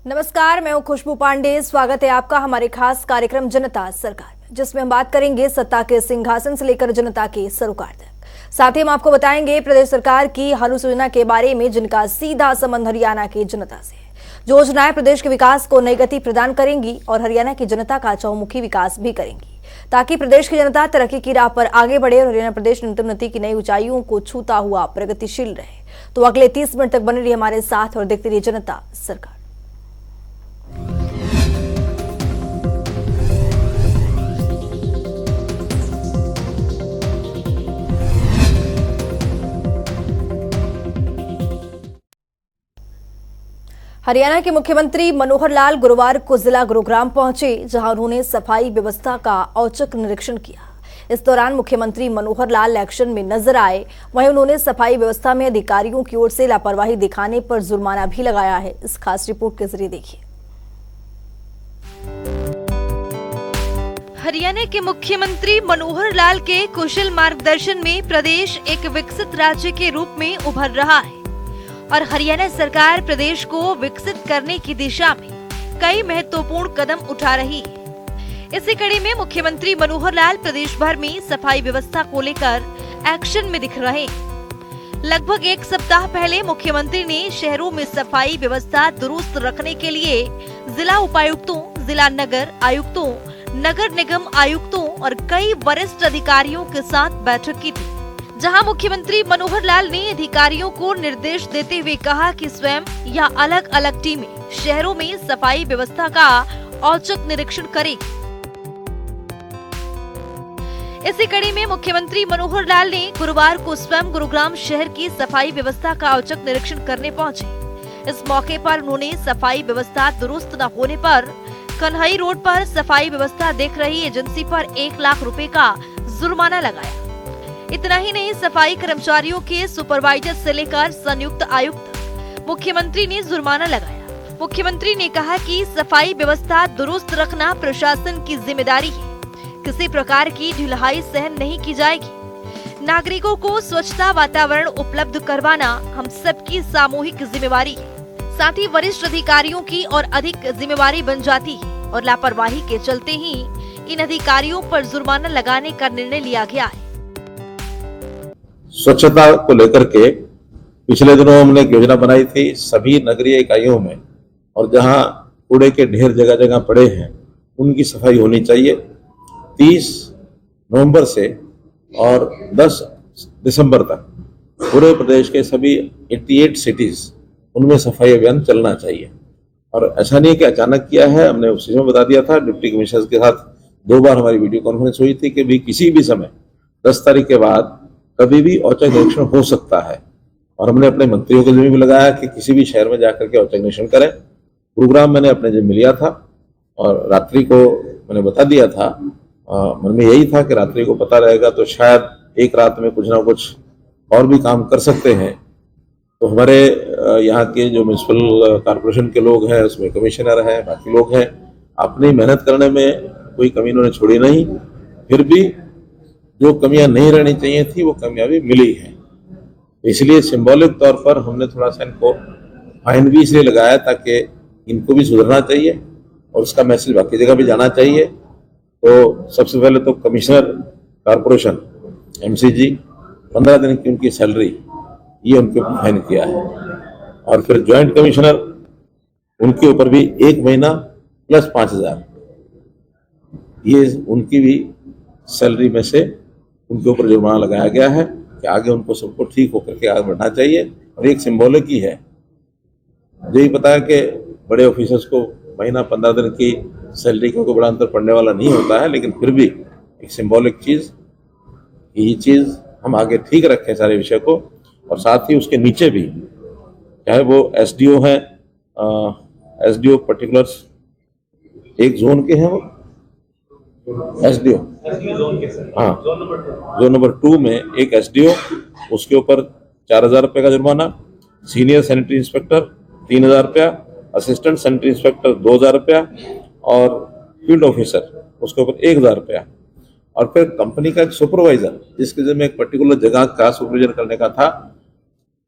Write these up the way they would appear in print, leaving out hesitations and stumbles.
नमस्कार, मैं हूं खुशबू पांडे। स्वागत है आपका हमारे खास कार्यक्रम जनता सरकार में, जिसमें हम बात करेंगे सत्ता के सिंहासन से लेकर जनता के सरोकार तक। साथ ही हम आपको बताएंगे प्रदेश सरकार की हर उस योजना के बारे में जिनका सीधा संबंध हरियाणा की जनता से है। जो योजनाएं प्रदेश के विकास को नई गति प्रदान करेंगी और हरियाणा की जनता का चहुमुखी विकास भी करेंगी, ताकि प्रदेश की जनता तरक्की की राह पर आगे बढ़े और हरियाणा प्रदेश उन्नति की नई ऊंचाइयों को छूता हुआ प्रगतिशील रहे। तो अगले 30 मिनट तक बने रहिए हमारे साथ और देखते रहिए जनता सरकार। हरियाणा के मुख्यमंत्री मनोहर लाल गुरुवार को जिला गुरुग्राम पहुंचे, जहां उन्होंने सफाई व्यवस्था का औचक निरीक्षण किया। इस दौरान मुख्यमंत्री मनोहर लाल एक्शन में नजर आए। वहीं उन्होंने सफाई व्यवस्था में अधिकारियों की ओर से लापरवाही दिखाने पर जुर्माना भी लगाया है। इस खास रिपोर्ट के जरिए देखिए। हरियाणा के मुख्यमंत्री मनोहर लाल के कुशल मार्गदर्शन में प्रदेश एक विकसित राज्य के रूप में उभर रहा है और हरियाणा सरकार प्रदेश को विकसित करने की दिशा में कई महत्वपूर्ण कदम उठा रही है। इसी कड़ी में मुख्यमंत्री मनोहर लाल प्रदेश भर में सफाई व्यवस्था को लेकर एक्शन में दिख रहे हैं। लगभग एक सप्ताह पहले मुख्यमंत्री ने शहरों में सफाई व्यवस्था दुरुस्त रखने के लिए जिला उपायुक्तों, जिला नगर आयुक्तों, नगर निगम आयुक्तों और कई वरिष्ठ अधिकारियों के साथ बैठक की थी, जहां मुख्यमंत्री मनोहर लाल ने अधिकारियों को निर्देश देते हुए कहा कि स्वयं या अलग अलग टीमें शहरों में सफाई व्यवस्था का औचक निरीक्षण करेगी। इसी कड़ी में मुख्यमंत्री मनोहर लाल ने गुरुवार को स्वयं गुरुग्राम शहर की सफाई व्यवस्था का औचक निरीक्षण करने पहुंचे। इस मौके पर उन्होंने सफाई व्यवस्था दुरुस्त न होने पर कन्हई रोड पर सफाई व्यवस्था देख रही एजेंसी पर 1 लाख रुपए का जुर्माना लगाया। इतना ही नहीं, सफाई कर्मचारियों के सुपरवाइजर से लेकर संयुक्त आयुक्त मुख्यमंत्री ने जुर्माना लगाया। मुख्यमंत्री ने कहा कि सफाई व्यवस्था दुरुस्त रखना प्रशासन की जिम्मेदारी है। किसी प्रकार की ढिलाई सहन नहीं की जाएगी। नागरिकों को स्वच्छता वातावरण उपलब्ध करवाना हम सबकी सामूहिक जिम्मेवारी है। साथ ही वरिष्ठ अधिकारियों की और अधिक जिम्मेवारी बन जाती है और लापरवाही के चलते ही इन अधिकारियों पर जुर्माना लगाने का निर्णय लिया गया है। स्वच्छता को लेकर के पिछले दिनों हमने एक योजना बनाई थी सभी नगरीय इकाइयों में, और जहां कूड़े के ढेर जगह जगह पड़े हैं उनकी सफाई होनी चाहिए। 30 नवंबर से और 10 दिसंबर तक पूरे प्रदेश के सभी 88 सिटीज उनमें सफाई अभियान चलना चाहिए। और ऐसा नहीं कि अचानक किया है, हमने उस में बता दिया था। डिप्टी कमिश्नर के साथ 2 बार हमारी वीडियो कॉन्फ्रेंस हुई थी कि भी किसी भी समय 10 तारीख के बाद कभी भी औचक निरीक्षण हो सकता है। और हमने अपने मंत्रियों को जिम्मे भी लगाया कि किसी भी शहर में जाकर के औचक निरीक्षण करें। गुरुग्राम मैंने अपने जिम्मे लिया था और रात्रि को मैंने बता दिया था। मन में यही था कि रात्रि को पता रहेगा तो शायद एक रात में कुछ ना कुछ और भी काम कर सकते हैं। तो हमारे यहाँ के जो म्यूनसिपल कॉर्पोरेशन के लोग हैं, उसमें कमिश्नर हैं, बाकी लोग हैं, अपनी मेहनत करने में कोई कमी उन्होंने छोड़ी नहीं। फिर भी जो कमियां नहीं रहनी चाहिए थी वो कमियां भी मिली हैं। इसलिए सिंबॉलिक तौर पर हमने थोड़ा सा इनको फाइन भी इसलिए लगाया ताकि इनको भी सुधरना चाहिए और उसका मैसेज बाकी जगह भी जाना चाहिए। तो सबसे पहले तो कमिश्नर कॉर्पोरेशन MCG 15 दिन की उनकी सैलरी ये उनके ऊपर फाइन किया है, और फिर ज्वाइंट कमिश्नर उनके ऊपर भी 1 महीना प्लस 5000 ये उनकी भी सैलरी में से उनके ऊपर जुर्माना लगाया गया है कि आगे उनको सबको ठीक होकर के आगे बढ़ना चाहिए। और एक सिंबॉलिक ही है। यही पता है कि बड़े ऑफिसर्स को महीना 15 दिन की सैलरी का कोई बड़ा अंतर पड़ने वाला नहीं होता है, लेकिन फिर भी एक सिंबॉलिक चीज़, ये चीज़ हम आगे ठीक रखें सारे विषय को। और साथ ही उसके नीचे भी चाहे वो SDO हैं, SDO पर्टिकुलर्स एक जोन के हैं, वो SDO हाँ, जोन नंबर 2 में एक SDO, उसके ऊपर 4000 रुपये का जुर्माना, सीनियर सैनिटरी इंस्पेक्टर 3000 रुपया, असिस्टेंट सेंटर इंस्पेक्टर 2000 रुपया और फील्ड ऑफिसर उसके ऊपर 1000 रुपया, और फिर कंपनी का एक सुपरवाइजर जिसके जिम्मे एक पर्टिकुलर जगह का सुपरविजन करने का था।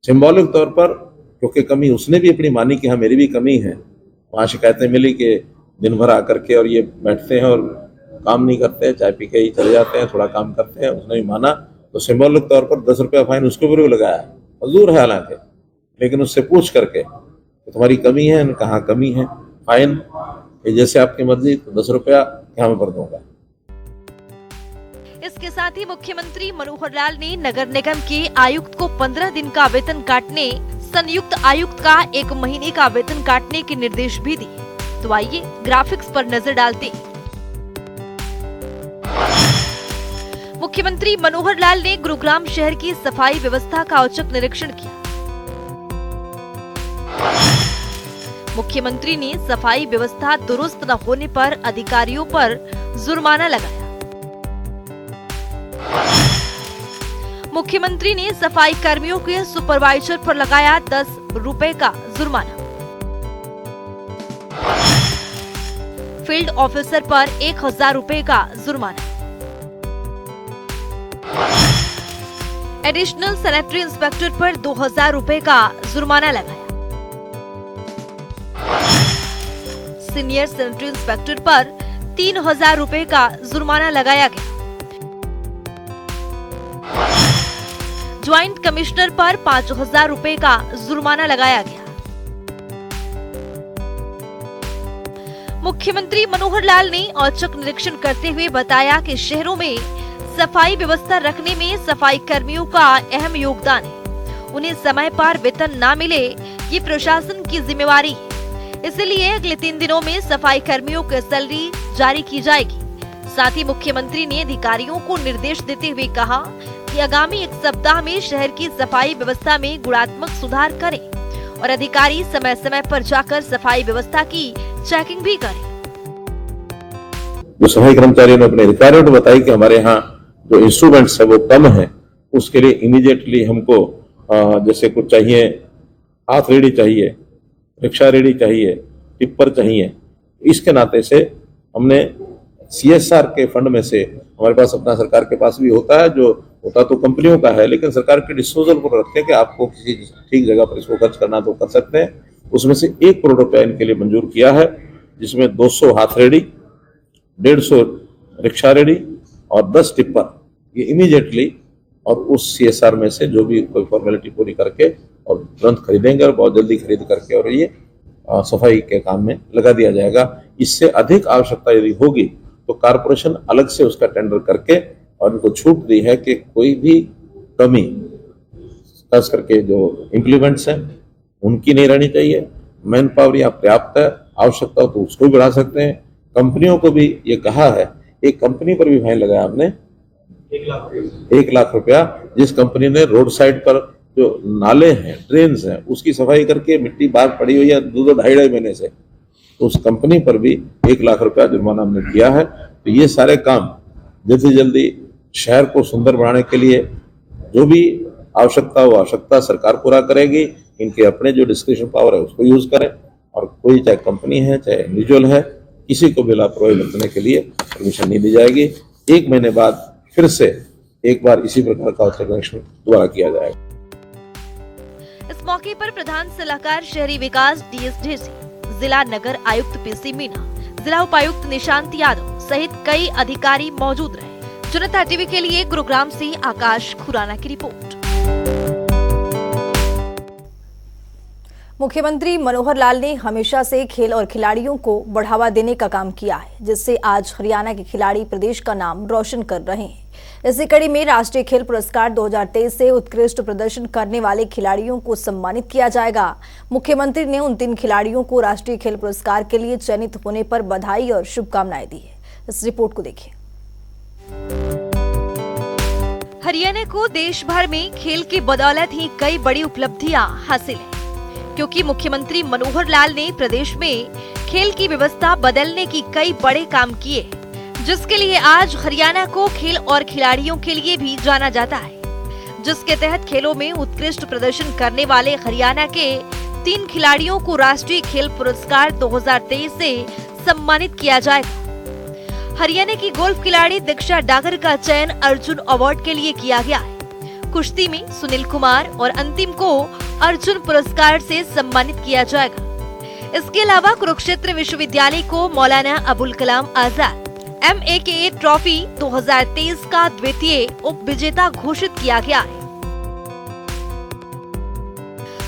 सिंबॉलिक तौर पर क्योंकि कमी उसने भी अपनी मानी कि हाँ मेरी भी कमी है, वहाँ शिकायतें मिली कि दिन भर आकर के और ये बैठते हैं और काम नहीं करते, चाय पी के ही चले जाते हैं, थोड़ा काम करते हैं, उसने भी माना तो सिंबॉलिक तौर पर 10 रुपया फाइन उसके ऊपर भी लगाया। मजदूर है हालांकि, लेकिन उससे पूछ करके तो तुम्हारी कमी है, कहाँ कमी है, फाइन जैसे आपकी मर्जी, तो 10 रुपया यहाँ मैं भर दूंगा। इसके साथ ही मुख्यमंत्री मनोहर लाल ने नगर निगम के आयुक्त को 15 दिन का वेतन काटने, संयुक्त आयुक्त का 1 महीने का वेतन काटने के निर्देश भी दिए। तो आइए ग्राफिक्स पर नजर डालते हैं। मुख्यमंत्री मनोहर लाल ने गुरुग्राम शहर की सफाई व्यवस्था का औचक निरीक्षण किया। मुख्यमंत्री ने सफाई व्यवस्था दुरुस्त न होने पर अधिकारियों पर जुर्माना लगाया। मुख्यमंत्री ने सफाई कर्मियों के सुपरवाइजर पर लगाया 10 रुपए का जुर्माना। फील्ड ऑफिसर पर 1000 रुपए का जुर्माना। एडिशनल सैनिटरी इंस्पेक्टर पर 2000 रुपए का जुर्माना लगाया। सीनियर सैनिटरी इंस्पेक्टर पर 3000 रुपए का जुर्माना लगाया गया। ज्वाइंट कमिश्नर पर 5000 रुपए का जुर्माना लगाया गया। मुख्यमंत्री मनोहर लाल ने औचक निरीक्षण करते हुए बताया कि शहरों में सफाई व्यवस्था रखने में सफाई कर्मियों का अहम योगदान है। उन्हें समय पर वेतन न मिले ये प्रशासन की जिम्मेवारी है। इसलिए अगले 3 दिनों में सफाई कर्मियों की सैलरी जारी की जाएगी। साथ ही मुख्यमंत्री ने अधिकारियों को निर्देश देते हुए कहा कि आगामी 1 सप्ताह में शहर की सफाई व्यवस्था में गुणात्मक सुधार करें और अधिकारी समय समय पर जाकर सफाई व्यवस्था की चेकिंग भी करें। जो सफाई कर्मचारियों ने अपने अधिकारियों को बताई कि हमारे यहाँ जो इंस्ट्रूमेंट्स है वो कम है, उसके लिए इमीडिएटली हमको जैसे कुछ चाहिए, हाथ रेडी चाहिए, रिक्शा रेडी चाहिए, टिप्पर चाहिए। इसके नाते से हमने CSR के फंड में से, हमारे पास अपना सरकार के पास भी होता है, जो होता तो कंपनियों का है लेकिन सरकार के डिस्पोजल पर रखते हैं कि आपको किसी ठीक जगह पर इसको खर्च करना तो कर सकते हैं। उसमें से 1 करोड़ रुपया इनके लिए मंजूर किया है, जिसमें 200 हाथ रेडी, 150 रिक्शा रेडी और 10 टिप्पर, ये इमीडिएटली और उस CSR में से जो भी कोई फॉर्मेलिटी पूरी करके और तुरंत खरीदेंगे और बहुत जल्दी खरीद करके और ये सफाई के काम में लगा दिया जाएगा। इससे अधिक आवश्यकता यदि होगी तो कारपोरेशन अलग से उसका टेंडर करके और उनको छूट दी है कि कोई भी कमी खास करके जो इम्प्लीमेंट्स हैं उनकी नहीं रहनी चाहिए। मैन पावर यहाँ पर्याप्त है, आवश्यकता हो तो उसको भी बढ़ा सकते हैं। कंपनियों को भी ये कहा है, एक कंपनी पर भी फाइन लगाया आपने 1 लाख रुपया, जिस कंपनी ने रोड साइड पर जो नाले हैं, ड्रेन्स हैं, उसकी सफाई करके मिट्टी बाहर पड़ी हुई है 2-2.5 महीने से, तो उस कंपनी पर भी 1 लाख रुपया जुर्माना हमने किया है। तो ये सारे काम जल्दी से जल्दी शहर को सुंदर बनाने के लिए जो भी आवश्यकता हो, आवश्यकता सरकार पूरा करेगी। इनके अपने जो डिस्क्रिप्शन पावर है उसको यूज करें, और कोई चाहे कंपनी है चाहे इंडिविजुअल है, किसी को भी लापरवाही बरतने के लिए परमिशन नहीं दी जाएगी। 1 महीने बाद फिर से एक बार इसी प्रकार का औचक निरीक्षण दोबारा किया जाएगा। इस मौके पर प्रधान सलाहकार शहरी विकास DS ढेसी, जिला नगर आयुक्त PC मीणा, जिला उपायुक्त निशांत यादव सहित कई अधिकारी मौजूद रहे। जनता टीवी के लिए गुरुग्राम से आकाश खुराना की रिपोर्ट। मुख्यमंत्री मनोहर लाल ने हमेशा से खेल और खिलाड़ियों को बढ़ावा देने का काम किया है, जिससे आज हरियाणा के खिलाड़ी प्रदेश का नाम रोशन कर रहे हैं। इसी कड़ी में राष्ट्रीय खेल पुरस्कार 2023 से उत्कृष्ट प्रदर्शन करने वाले खिलाड़ियों को सम्मानित किया जाएगा। मुख्यमंत्री ने उन 3 खिलाड़ियों को राष्ट्रीय खेल पुरस्कार के लिए चयनित होने पर बधाई और शुभकामनाएं दी है। इस रिपोर्ट को देखिए। हरियाणा को देश भर में खेल की बदौलत ही कई बड़ी उपलब्धियां हासिल हैं, क्योंकि मुख्यमंत्री मनोहर लाल ने प्रदेश में खेल की व्यवस्था बदलने की कई बड़े काम किए, जिसके लिए आज हरियाणा को खेल और खिलाड़ियों के लिए भी जाना जाता है। जिसके तहत खेलों में उत्कृष्ट प्रदर्शन करने वाले हरियाणा के 3 खिलाड़ियों को राष्ट्रीय खेल पुरस्कार 2023 से सम्मानित किया जाएगा। हरियाणा की गोल्फ खिलाड़ी दीक्षा डागर का चयन अर्जुन अवार्ड के लिए किया गया है। कुश्ती में सुनील कुमार और अंतिम को अर्जुन पुरस्कार से सम्मानित किया जाएगा। इसके अलावा कुरुक्षेत्र विश्वविद्यालय को मौलाना अबुल कलाम आजाद MAKA ट्रॉफी 2023 का द्वितीय उप विजेता घोषित किया गया है।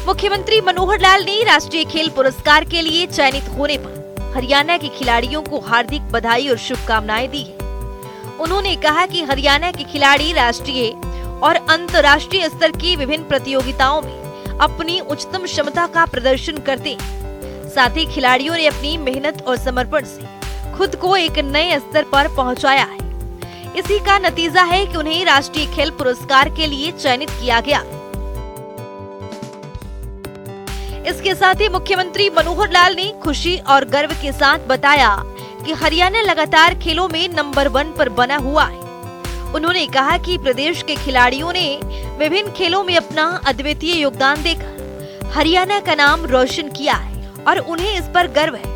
मुख्यमंत्री मनोहर लाल ने राष्ट्रीय खेल पुरस्कार के लिए चयनित होने पर हरियाणा के खिलाड़ियों को हार्दिक बधाई और शुभकामनाएं दी है। उन्होंने कहा कि हरियाणा के खिलाड़ी राष्ट्रीय और अंतर्राष्ट्रीय स्तर की विभिन्न प्रतियोगिताओं में अपनी उच्चतम क्षमता का प्रदर्शन करते हैं। साथ ही खिलाड़ियों ने अपनी मेहनत और समर्पण से खुद को एक नए स्तर पर पहुंचाया है। इसी का नतीजा है कि उन्हें राष्ट्रीय खेल पुरस्कार के लिए चयनित किया गया। इसके साथ ही मुख्यमंत्री मनोहर लाल ने खुशी और गर्व के साथ बताया कि हरियाणा लगातार खेलों में नंबर 1 पर बना हुआ है। उन्होंने कहा कि प्रदेश के खिलाड़ियों ने विभिन्न खेलों में अपना अद्वितीय योगदान देकर हरियाणा का नाम रोशन किया है और उन्हें इस पर गर्व है।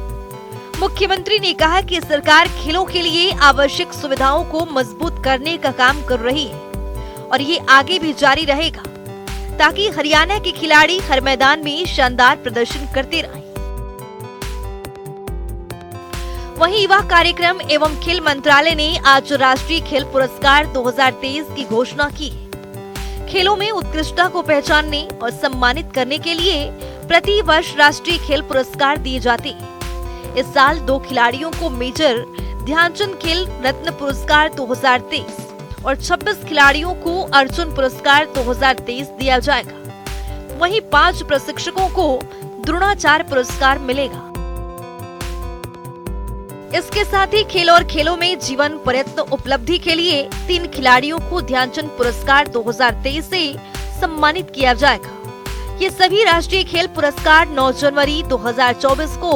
मुख्यमंत्री ने कहा कि सरकार खेलों के लिए आवश्यक सुविधाओं को मजबूत करने का काम कर रही है और ये आगे भी जारी रहेगा ताकि हरियाणा के खिलाड़ी हर मैदान में शानदार प्रदर्शन करते रहें। वहीं युवा कार्यक्रम एवं खेल मंत्रालय ने आज राष्ट्रीय खेल पुरस्कार 2023 की घोषणा की है। खेलों में उत्कृष्टता को पहचानने और सम्मानित करने के लिए प्रति वर्ष राष्ट्रीय खेल पुरस्कार दिए जाते हैं। इस साल 2 खिलाड़ियों को मेजर ध्यानचंद खेल रत्न पुरस्कार 2023 और 26 खिलाड़ियों को अर्जुन पुरस्कार 2023 दिया जाएगा। वहीं 5 प्रशिक्षकों को द्रोणाचार्य पुरस्कार मिलेगा। इसके साथ ही खेल और खेलों में जीवन पर्यंत उपलब्धि के लिए 3 खिलाड़ियों को ध्यानचंद पुरस्कार 2023 से सम्मानित किया जाएगा। ये सभी राष्ट्रीय खेल पुरस्कार 9 जनवरी 2024 को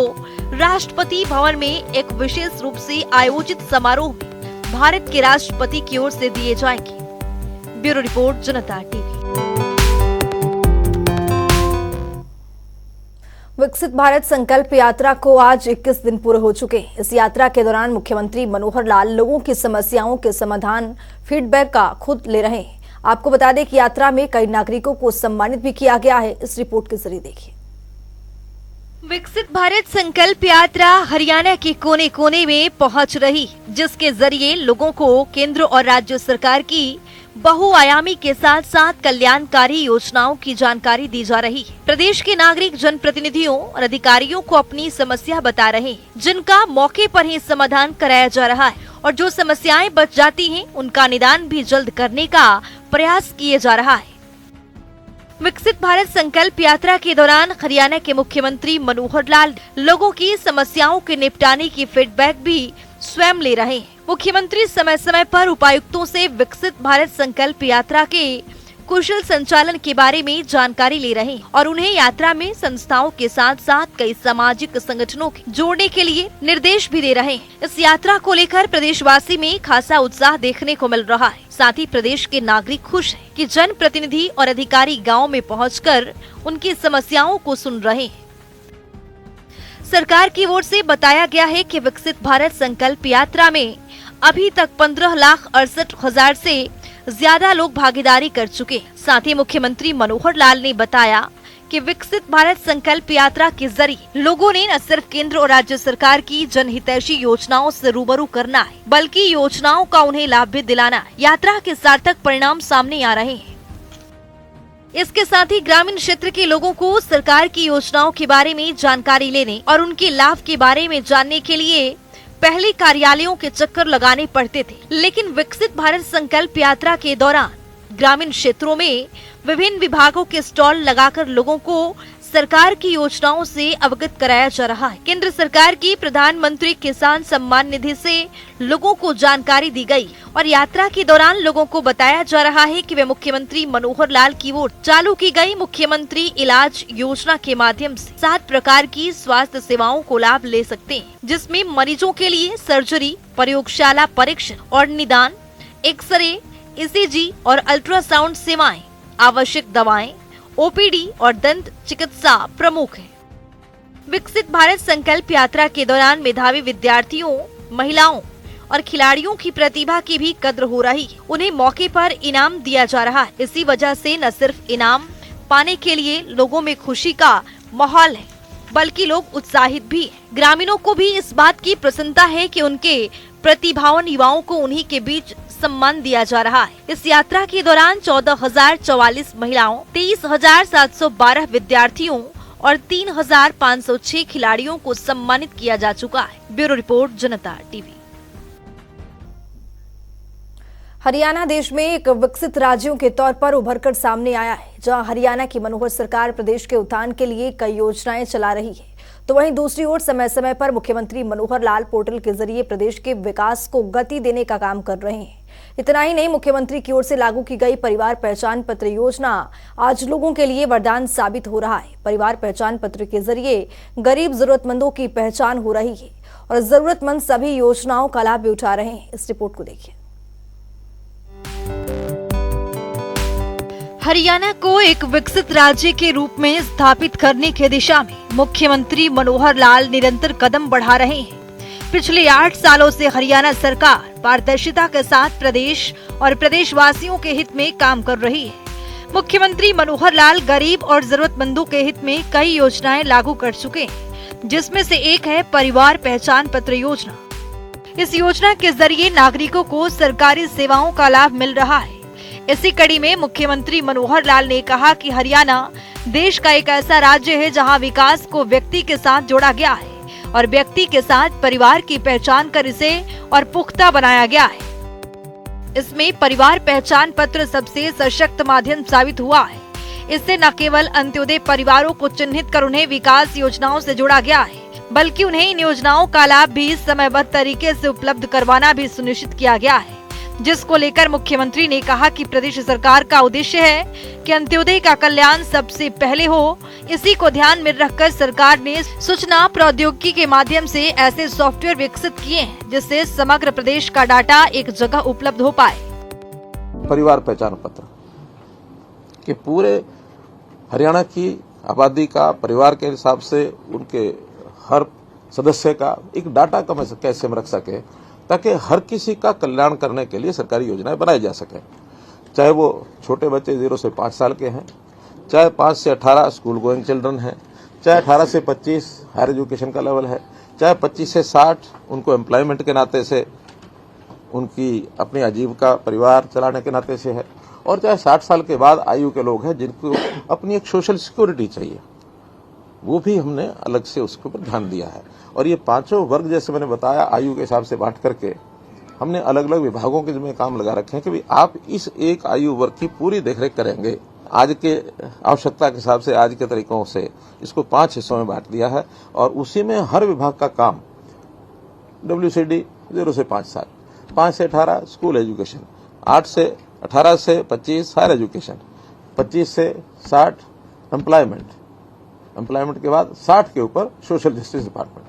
राष्ट्रपति भवन में एक विशेष रूप से आयोजित समारोह में भारत के राष्ट्रपति की ओर से दिए जाएंगे। ब्यूरो रिपोर्ट, जनता टीवी। विकसित भारत संकल्प यात्रा को आज 21 दिन पूरे हो चुके हैं। इस यात्रा के दौरान मुख्यमंत्री मनोहर लाल लोगों की समस्याओं के समाधान फीडबैक का खुद ले रहे हैं। आपको बता दें कि यात्रा में कई नागरिकों को सम्मानित भी किया गया है। इस रिपोर्ट के जरिए देखिए। विकसित भारत संकल्प यात्रा हरियाणा के कोने कोने में पहुंच रही, जिसके जरिए लोगों को केंद्र और राज्य सरकार की बहुआयामी के साथ साथ कल्याणकारी योजनाओं की जानकारी दी जा रही है। प्रदेश के नागरिक जनप्रतिनिधियों और अधिकारियों को अपनी समस्या बता रहे हैं, जिनका मौके पर ही समाधान कराया जा रहा है और जो समस्याएं बच जाती हैं, उनका निदान भी जल्द करने का प्रयास किए जा रहा है। विकसित भारत संकल्प यात्रा के दौरान हरियाणा के मुख्यमंत्री मनोहर लाल लोगों की समस्याओं के निपटाने की फीडबैक भी स्वयं ले रहे हैं। मुख्यमंत्री समय समय पर उपायुक्तों से विकसित भारत संकल्प यात्रा के कुशल संचालन के बारे में जानकारी ले रहे हैं और उन्हें यात्रा में संस्थाओं के साथ साथ कई सामाजिक संगठनों के जोड़ने के लिए निर्देश भी दे रहे हैं। इस यात्रा को लेकर प्रदेशवासी में खासा उत्साह देखने को मिल रहा है। साथ ही प्रदेश के नागरिक खुश हैं कि जनप्रतिनिधि और अधिकारी गाँव में पहुँचकर उनकी समस्याओं को सुन रहे हैं। सरकार की ओर से बताया गया है कि विकसित भारत संकल्प यात्रा में अभी तक 15,68,000 से ज्यादा लोग भागीदारी कर चुके हैं। साथ ही मुख्यमंत्री मनोहर लाल ने बताया कि विकसित भारत संकल्प यात्रा के जरिए लोगों ने न सिर्फ केंद्र और राज्य सरकार की जनहितैषी योजनाओं से रूबरू करना है, बल्कि योजनाओं का उन्हें लाभ भी दिलाना है। यात्रा के सार्थक परिणाम सामने आ रहे हैं। इसके साथ ही ग्रामीण क्षेत्र के लोगों को सरकार की योजनाओं के बारे में जानकारी लेने और उनके लाभ के बारे में जानने के लिए पहले कार्यालयों के चक्कर लगाने पड़ते थे, लेकिन विकसित भारत संकल्प यात्रा के दौरान ग्रामीण क्षेत्रों में विभिन्न विभागों के स्टॉल लगाकर लोगों को सरकार की योजनाओं से अवगत कराया जा रहा है। केंद्र सरकार की प्रधानमंत्री किसान सम्मान निधि से लोगों को जानकारी दी गई और यात्रा के दौरान लोगों को बताया जा रहा है कि वे मुख्यमंत्री मनोहर लाल की ओर चालू की गई मुख्यमंत्री इलाज योजना के माध्यम से 7 प्रकार की स्वास्थ्य सेवाओं को लाभ ले सकते हैं, जिसमें मरीजों के लिए सर्जरी, प्रयोगशाला परीक्षण और निदान, एक्सरे, ECG और अल्ट्रासाउंड सेवाएं, आवश्यक दवाएं ओपीडी और दंत चिकित्सा प्रमुख है। विकसित भारत संकल्प यात्रा के दौरान मेधावी विद्यार्थियों, महिलाओं और खिलाड़ियों की प्रतिभा की भी कद्र हो रही है। उन्हें मौके पर इनाम दिया जा रहा है। इसी वजह से न सिर्फ इनाम पाने के लिए लोगों में खुशी का माहौल है, बल्कि लोग उत्साहित भी हैं। ग्रामीणों को भी इस बात की प्रसन्नता है कि उनके प्रतिभावान युवाओं को उन्हीं के बीच सम्मान दिया जा रहा है। इस यात्रा के दौरान 14,044 महिलाओं, 23,712 विद्यार्थियों और 3,506 खिलाड़ियों को सम्मानित किया जा चुका है। ब्यूरो रिपोर्ट, जनता टीवी। हरियाणा देश में एक विकसित राज्यों के तौर पर उभरकर सामने आया है, जहां हरियाणा की मनोहर सरकार प्रदेश के उत्थान के लिए कई योजनाएं चला रही है, तो वहीं दूसरी ओर समय समय पर मुख्यमंत्री मनोहर लाल पोर्टल के जरिए प्रदेश के विकास को गति देने का काम कर रहे हैं। इतना ही नहीं, मुख्यमंत्री की ओर से लागू की गई परिवार पहचान पत्र योजना आज लोगों के लिए वरदान साबित हो रहा है। परिवार पहचान पत्र के जरिए गरीब जरूरतमंदों की पहचान हो रही है और जरूरतमंद सभी योजनाओं का लाभ भी उठा रहे हैं। इस रिपोर्ट को देखिए। हरियाणा को एक विकसित राज्य के रूप में स्थापित करने की दिशा में मुख्यमंत्री मनोहर लाल निरंतर कदम बढ़ा रहे हैं। पिछले 8 सालों से हरियाणा सरकार पारदर्शिता के साथ प्रदेश और प्रदेशवासियों के हित में काम कर रही है। मुख्यमंत्री मनोहर लाल गरीब और जरूरतमंदों के हित में कई योजनाएं लागू कर चुके हैं, जिसमें से एक है परिवार पहचान पत्र योजना। इस योजना के जरिए नागरिकों को सरकारी सेवाओं का लाभ मिल रहा है। इसी कड़ी में मुख्यमंत्री मनोहर लाल ने कहा कि हरियाणा देश का एक ऐसा राज्य है जहां विकास को व्यक्ति के साथ जोड़ा गया है और व्यक्ति के साथ परिवार की पहचान कर इसे और पुख्ता बनाया गया है। इसमें परिवार पहचान पत्र सबसे सशक्त माध्यम साबित हुआ है। इससे न केवल अंत्योदय परिवारों को चिन्हित कर उन्हें विकास योजनाओं से जोड़ा गया है, बल्कि उन्हें इन योजनाओं का लाभ भी समयबद्ध तरीके से उपलब्ध करवाना भी सुनिश्चित किया गया है, जिसको लेकर मुख्यमंत्री ने कहा कि प्रदेश सरकार का उद्देश्य है कि अंत्योदय का कल्याण सबसे पहले हो। इसी को ध्यान में रखकर सरकार ने सूचना प्रौद्योगिकी के माध्यम से ऐसे सॉफ्टवेयर विकसित किए हैं, जिससे समग्र प्रदेश का डाटा एक जगह उपलब्ध हो पाए। परिवार पहचान पत्र के पूरे हरियाणा की आबादी का परिवार के हिसाब से उनके हर सदस्य का एक डाटा कैसे हम रख सके, ताकि हर किसी का कल्याण करने के लिए सरकारी योजनाएं बनाई जा सके। चाहे वो छोटे बच्चे 0 से 5 साल के हैं, चाहे 5 से 18 स्कूल गोइंग चिल्ड्रन हैं, चाहे 18 से 25 हायर एजुकेशन का लेवल है, चाहे 25 से 60 उनको एम्प्लॉयमेंट के नाते से उनकी अपनी आजीविका परिवार चलाने के नाते से है, और चाहे 60 साल के बाद आयु के लोग हैं जिनको अपनी एक सोशल सिक्योरिटी चाहिए, वो भी हमने अलग से उसके ऊपर ध्यान दिया है। और ये पांचों वर्ग जैसे मैंने बताया आयु के हिसाब से बांट करके हमने अलग अलग विभागों के जिम्मे काम लगा रखे हैं कि आप इस एक आयु वर्ग की पूरी देखरेख करेंगे। आज के आवश्यकता के हिसाब से आज के तरीकों से इसको 5 हिस्सों में बांट दिया है और उसी में हर विभाग का काम WCD 0 से 5 साल, 5 से 18 स्कूल एजुकेशन, 18 से 25 हायर एजुकेशन, 25 से 60 एम्प्लॉयमेंट के बाद 60 के ऊपर सोशल जस्टिस डिपार्टमेंट।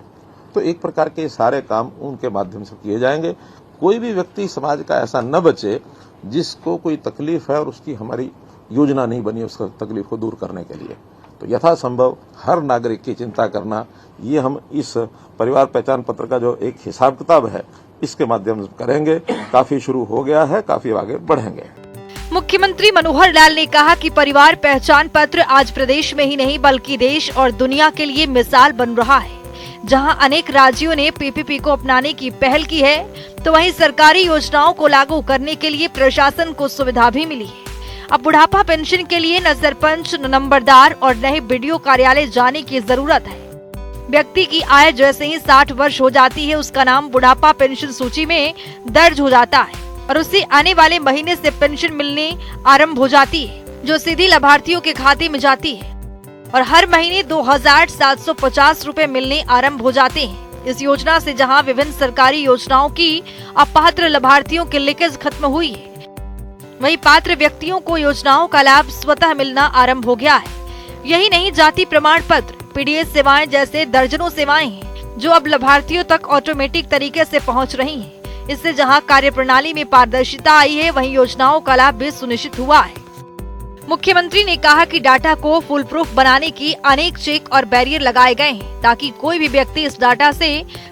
तो एक प्रकार के सारे काम उनके माध्यम से किए जाएंगे। कोई भी व्यक्ति समाज का ऐसा न बचे जिसको कोई तकलीफ है और उसकी हमारी योजना नहीं बनी उसका तकलीफ को दूर करने के लिए। तो यथासंभव हर नागरिक की चिंता करना, ये हम इस परिवार पहचान पत्र का जो एक हिसाब किताब है इसके माध्यम से करेंगे। काफी शुरू हो गया है, काफी आगे बढ़ेंगे। मुख्यमंत्री मनोहर लाल ने कहा कि परिवार पहचान पत्र आज प्रदेश में ही नहीं बल्कि देश और दुनिया के लिए मिसाल बन रहा है। जहां अनेक राज्यों ने PPP को अपनाने की पहल की है, तो वहीं सरकारी योजनाओं को लागू करने के लिए प्रशासन को सुविधा भी मिली है। अब बुढ़ापा पेंशन के लिए न सरपंच, न नंबरदार और न ही BDO कार्यालय जाने की जरूरत है। व्यक्ति की आय जैसे ही 60 वर्ष हो जाती है, उसका नाम बुढ़ापा पेंशन सूची में दर्ज हो जाता है और उसे आने वाले महीने से पेंशन मिलने आरंभ हो जाती है, जो सीधी लाभार्थियों के खाते में जाती है और हर महीने 2,750 रुपए मिलने आरंभ हो जाते हैं। इस योजना से जहां विभिन्न सरकारी योजनाओं की अपात्र लाभार्थियों की लीकेज खत्म हुई है, वहीं पात्र व्यक्तियों को योजनाओं का लाभ स्वतः मिलना आरंभ हो गया है। यही नहीं, जाति प्रमाण पत्र, PDS सेवाएं जैसे दर्जनों सेवाएं हैं जो अब लाभार्थियों तक ऑटोमेटिक तरीके से पहुंच रही हैं। इससे जहां कार्यप्रणाली में पारदर्शिता आई है, वहीं योजनाओं का लाभ भी सुनिश्चित हुआ है। मुख्यमंत्री ने कहा कि डाटा को फुल प्रूफ बनाने की अनेक चेक और बैरियर लगाए गए हैं ताकि कोई भी व्यक्ति इस डाटा से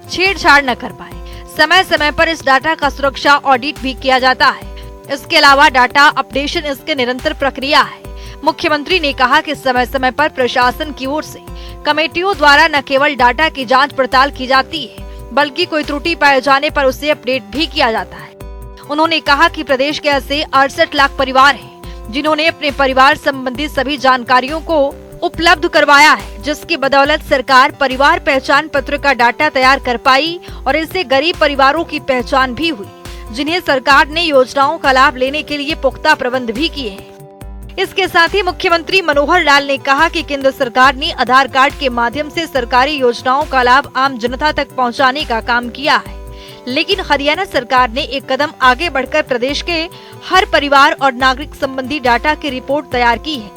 छेड़छाड़ न कर पाए। समय समय पर इस डाटा का सुरक्षा ऑडिट भी किया जाता है। इसके अलावा डाटा अपडेशन इसके निरंतर प्रक्रिया है। मुख्यमंत्री ने कहा कि समय समय पर प्रशासन की ओर से कमेटियों द्वारा न केवल डाटा की जांच पड़ताल की जाती है बल्कि कोई त्रुटि पाए जाने पर उसे अपडेट भी किया जाता है। उन्होंने कहा कि प्रदेश के ऐसे 68 लाख परिवार हैं जिन्होंने अपने परिवार संबंधी सभी जानकारियों को उपलब्ध करवाया है, जिसकी बदौलत सरकार परिवार पहचान पत्र का डाटा तैयार कर पाई और इससे गरीब परिवारों की पहचान भी हुई, जिन्हें सरकार ने योजनाओं का लाभ लेने के लिए पुख्ता प्रबंध भी किए हैं। इसके साथ ही मुख्यमंत्री मनोहर लाल ने कहा कि केंद्र सरकार ने आधार कार्ड के माध्यम से सरकारी योजनाओं का लाभ आम जनता तक पहुंचाने का काम किया है, लेकिन हरियाणा सरकार ने एक कदम आगे बढ़कर प्रदेश के हर परिवार और नागरिक संबंधी डाटा की रिपोर्ट तैयार की है।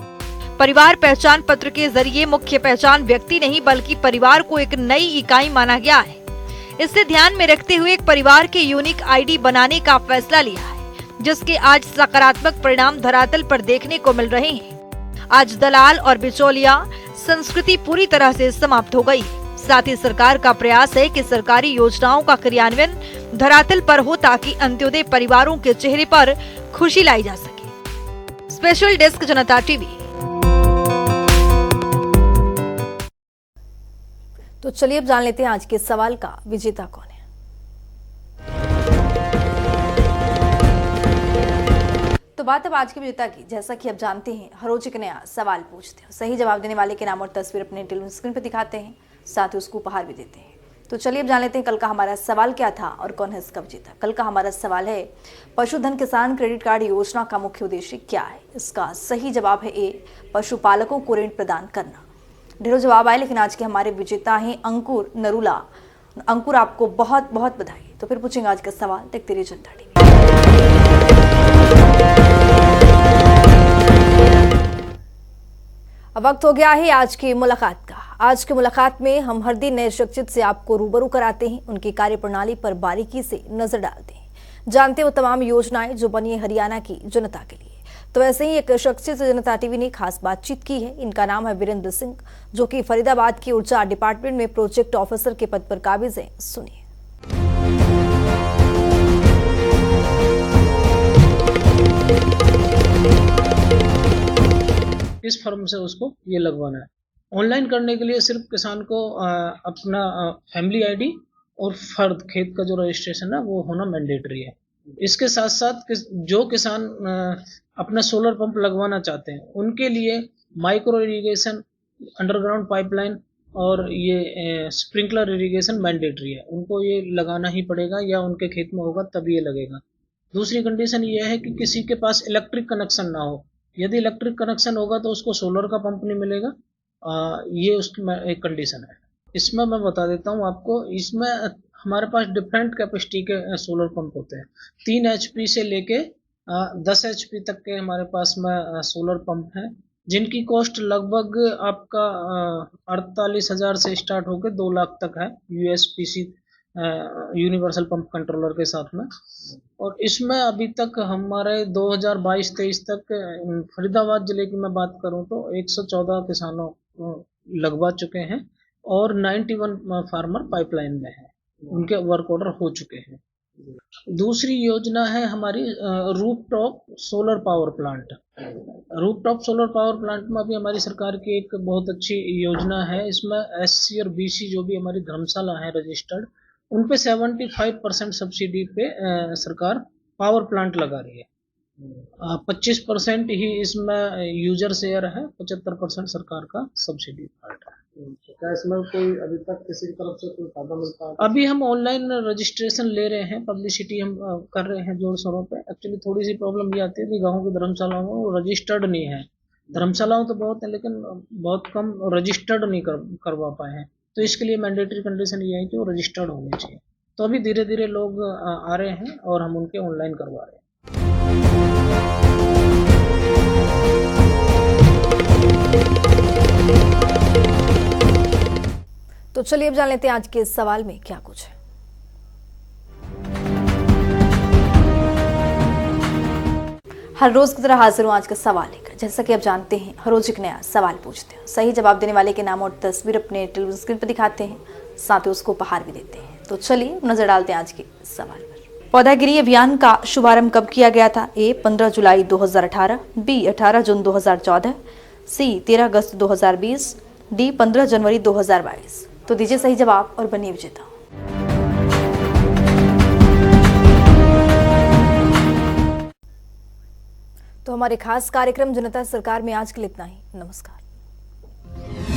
परिवार पहचान पत्र के जरिए मुख्य पहचान व्यक्ति नहीं बल्कि परिवार को एक नई इकाई माना गया है। इसे ध्यान में रखते हुए एक परिवार के यूनिक आईडी बनाने का फैसला लिया है, जिसके आज सकारात्मक परिणाम धरातल पर देखने को मिल रहे हैं। आज दलाल और बिचौलिया संस्कृति पूरी तरह से समाप्त हो गई है। साथ ही सरकार का प्रयास है कि सरकारी योजनाओं का क्रियान्वयन धरातल पर हो ताकि अंत्योदय परिवारों के चेहरे पर खुशी लाई जा सके। स्पेशल डेस्क जनता टीवी। तो चलिए अब जान लेते हैं आज के सवाल का विजेता कौन है। तो बात अब आज के विजेता की। जैसा कि आप जानते हैं, हर रोज एक नया सवाल पूछते हैं, सही जवाब देने वाले के नाम और तस्वीर अपने टेलीविजन स्क्रीन पर दिखाते हैं, साथ ही उसको उपहार भी देते हैं। तो चलिए अब जान लेते हैं कल का हमारा सवाल क्या था और कौन है इसका विजेता। कल का हमारा सवाल है, पशुधन किसान क्रेडिट कार्ड योजना का मुख्य उद्देश्य क्या है। इसका सही जवाब है ए, पशुपालकों को ऋण प्रदान करना। ढेरों जवाब आए, लेकिन आज के हमारे विजेता हैं अंकुर नरूला। अंकुर, आपको बहुत बहुत बधाई। तो फिर पूछेंगे आज का सवाल, देखते रहिए जनता टीवी। अब वक्त हो गया है आज की मुलाकात का। आज की मुलाकात में हम हर दिन नए शख्सियत से आपको रूबरू कराते हैं, उनकी कार्यप्रणाली पर बारीकी से नजर डालते हैं, जानते हैं वो तमाम योजनाएं जो बनी है हरियाणा की जनता के लिए। तो वैसे ही एक शख्सियत से जनता टीवी ने खास बातचीत की है। इनका नाम है वीरेंद्र सिंह, जो कि फरीदाबाद की ऊर्जा डिपार्टमेंट में प्रोजेक्ट ऑफिसर के पद पर काबिज है। सुनिए। किस फर्म से उसको ये लगवाना है। ऑनलाइन करने के लिए सिर्फ किसान को अपना फैमिली आईडी और फर्द खेत का जो रजिस्ट्रेशन है वो होना मैंडेटरी है। इसके साथ साथ जो किसान अपना सोलर पंप लगवाना चाहते हैं उनके लिए माइक्रो इरिगेशन, अंडरग्राउंड पाइपलाइन और ये स्प्रिंकलर इरिगेशन मैंडेटरी है। उनको ये लगाना ही पड़ेगा या उनके खेत में होगा तब ये लगेगा। दूसरी कंडीशन ये है कि किसी के पास इलेक्ट्रिक कनेक्शन ना हो। यदि इलेक्ट्रिक कनेक्शन होगा तो उसको सोलर का पंप नहीं मिलेगा। ये उसकी एक कंडीशन है। इसमें मैं बता देता हूँ आपको, इसमें हमारे पास डिफरेंट कैपेसिटी के सोलर पंप होते हैं। 3 HP से लेके 10 HP तक के हमारे पास में सोलर पंप हैं, जिनकी कॉस्ट लगभग आपका 48,000 से स्टार्ट होकर 2 लाख तक है, USPC यूनिवर्सल पंप कंट्रोलर के साथ में। और इसमें अभी तक हमारे 2022-23 तक फरीदाबाद जिले की मैं बात करूं तो 114 किसानों लगवा चुके हैं और 91 फार्मर पाइपलाइन में हैं, उनके वर्क ऑर्डर हो चुके हैं। दूसरी योजना है हमारी rooftop solar power plant. Rooftop solar power plant में अभी हमारी सरकार की एक बहुत अच्छी योजना है। इसमें SC और BC जो भी हमारी धर्मशाला है रजिस्टर्ड, उन पे 75% सब्सिडी पे सरकार पावर प्लांट लगा रही है। 25% ही इसमें यूजर शेयर है, 75% सरकार का सब्सिडी पार्ट है। क्या इसमें कोई अभी तक किसी की तरफ से कोई फायदा मिलता है? अभी हम ऑनलाइन रजिस्ट्रेशन ले रहे हैं, पब्लिसिटी हम कर रहे हैं जोर शोरों पे। एक्चुअली थोड़ी सी प्रॉब्लम ये आती है कि गाँव की धर्मशालाओं में वो रजिस्टर्ड नहीं है। धर्मशालाओं तो बहुत है लेकिन बहुत कम रजिस्टर्ड नहीं करवा पाए हैं। तो इसके लिए मैंडेटरी कंडीशन ये है कि वो रजिस्टर्ड होने चाहिए। तो अभी धीरे धीरे लोग आ रहे हैं और हम उनके ऑनलाइन करवा रहे हैं। तो चलिए अब जान लेते हैं आज के सवाल में क्या कुछ है। हर रोज की तरह हाजिर हूं आज का सवाल लेकर। जैसा कि आप जानते हैं हर रोज एक नया सवाल पूछते हैं, सही जवाब देने वाले के नाम और तस्वीर अपने टेलीविजन स्क्रीन पर दिखाते हैं, साथ ही उसको उपहार भी देते हैं। तो चलिए नजर डालते हैं आज के सवाल पर। पौधागिरी अभियान का शुभारंभ कब किया गया था? ए 15 जुलाई 2018, बी 18 जून 2014, सी 13 अगस्त 2020, डी 15 जनवरी 2022। तो दीजिए सही जवाब और बनिए विजेता। तो हमारे खास कार्यक्रम जनता सरकार में आज के लिए इतना ही। नमस्कार।